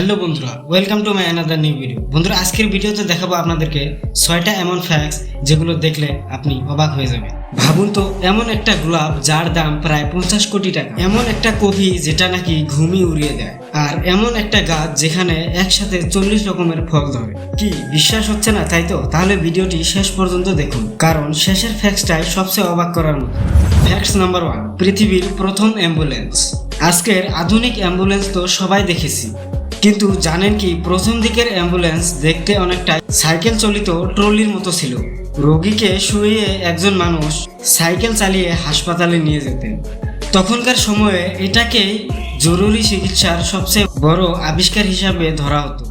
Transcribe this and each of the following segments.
Hello বন্ধুরা, welcome to my another new video. বন্ধুরা, আজকের ভিডিওতে দেখাবো আপনাদেরকে 6টা এমন ফ্যাক্টস যেগুলো দেখলে আপনি অবাক হয়ে যাবেন। ভাবুন তো, এমন একটা গোলাপ যার দাম প্রায় 50 কোটি টাকা, এমন একটা কফি যেটা নাকি ঘুমই উড়িয়ে দেয়, আর এমন একটা গাছ যেখানে একসাথে 40 রকমের ফল ধরে। কি বিশ্বাস হচ্ছে না, তাই তো? তাহলে ভিডিওটি শেষ পর্যন্ত দেখুন, কারণ শেষের ফ্যাক্টসটাই সবচেয়ে অবাক করার মতো। ফ্যাক্টস নাম্বার 1, পৃথিবীর প্রথম অ্যাম্বুলেন্স। আজকের আধুনিক অ্যাম্বুলেন্স তো সবাই দেখেছি, কিন্তু জানেন কি প্রথম দিকের অ্যাম্বুলেন্স দেখতে অনেকটা সাইকেল চালিত ট্রলির মতো ছিল। রোগীকে শুইয়ে একজন মানুষ সাইকেল চালিয়ে হাসপাতালে নিয়ে যেতেন। তখনকার সময়ে এটাকেই জরুরি চিকিৎসার সবচেয়ে বড় আবিষ্কার হিসাবে ধরা হতো।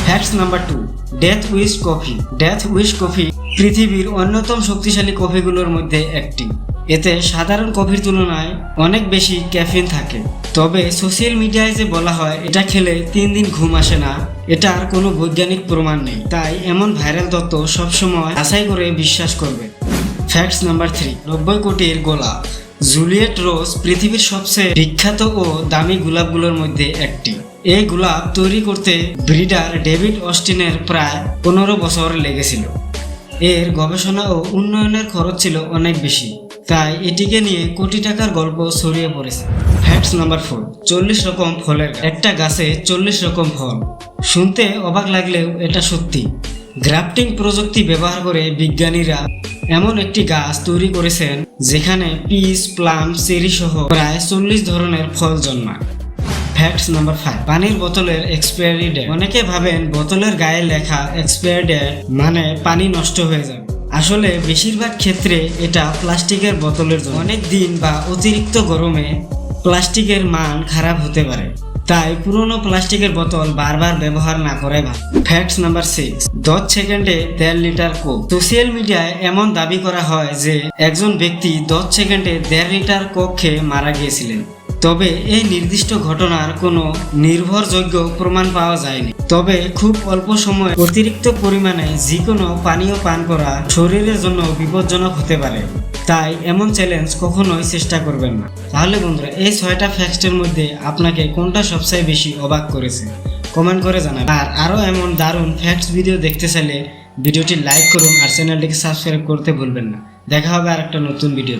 Facts number 2, death wish coffee. Death wish coffee পৃথিবীর অন্যতম শক্তিশালী কফিগুলোর মধ্যে একটি। এতে সাধারণ কফির তুলনায় অনেক বেশি ক্যাফিন থাকে। তবে সোশ্যাল মিডিয়ায় যে বলা হয় এটা খেলে 3 দিন ঘুম আসে না, এটার কোনো বৈজ্ঞানিক প্রমাণ নেই। তাই এমন ভাইরাল তথ্য সবসময় আশাই করে বিশ্বাস করবে। ফ্যাক্টস নাম্বার 3, 90 কোটির গোলাপ। জুলিয়েট রোজ পৃথিবীর সবচেয়ে বিখ্যাত ও দামি গোলাপগুলোর মধ্যে একটি। এই গোলাপ তৈরি করতে ব্রিডার ডেভিড অস্টিনের প্রায় 15 বছর লেগেছিল। এর গবেষণা ও উন্নয়নের খরচ ছিল অনেক বেশি, তাই এটিকে নিয়ে কোটি টাকার গল্প ছড়িয়ে পড়েছে। ফ্যাক্টস নাম্বার 4, 40 রকম ফলের গাছ। একটা গাছে 40 রকম ফল, শুনতে অবাক লাগলেও এটা সত্যি। গ্রাফটিং প্রযুক্তি ব্যবহার করে বিজ্ঞানীরা এমন একটি গাছ তৈরি করেছেন যেখানে পিচ, প্লাম, চেরি সহ প্রায় 40 ধরনের ফল জন্মায়। ফ্যাক্টস নাম্বার 5, পানির বোতলের এক্সপায়ারি ডেট। অনেকে ভাবেন বোতলের গায়ে লেখা এক্সপায়ারি ডেট মানে পানি নষ্ট হয়ে যাবে। আসলে বেশিরভাগ ক্ষেত্রে এটা প্লাস্টিকের বোতলের জন্য। অনেক দিন বা অতিরিক্ত গরমে প্লাস্টিকের মান খারাপ হতে পারে, তাই পুরনো প্লাস্টিকের বোতল বারবার ব্যবহার না করাই ভালো। ফ্যাক্টস নাম্বার 6, 10 সেকেন্ডে 1.5 লিটার কোক। সোশ্যাল মিডিয়ায় এমন দাবি করা হয় যে একজন ব্যক্তি 10 সেকেন্ডে 1.5 লিটার কোক খেয়ে মারা গিয়েছিলেন। তবে এই নির্দিষ্ট ঘটনার কোনো নির্ভরযোগ্য প্রমাণ পাওয়া যায়নি। তবে খুব অল্প সময়ে অতিরিক্ত পরিমাণে যে কোনো পানীয় পান করা শরীরের জন্য বিপজ্জনক হতে পারে, তাই এমন চ্যালেঞ্জ কখনোই চেষ্টা করবেন না। তাহলে বন্ধুরা, এই 6টা ফ্যাক্টসের মধ্যে আপনাকে কোনটা সবচেয়ে বেশি অবাক করেছে কমেন্ট করে জানাবেন। আর আরও এমন দারুণ ফ্যাক্টস ভিডিও দেখতে চাইলে ভিডিওটি লাইক করুন আর চ্যানেলটিকে সাবস্ক্রাইব করতে ভুলবেন না। দেখা হবে আর একটা নতুন ভিডিও।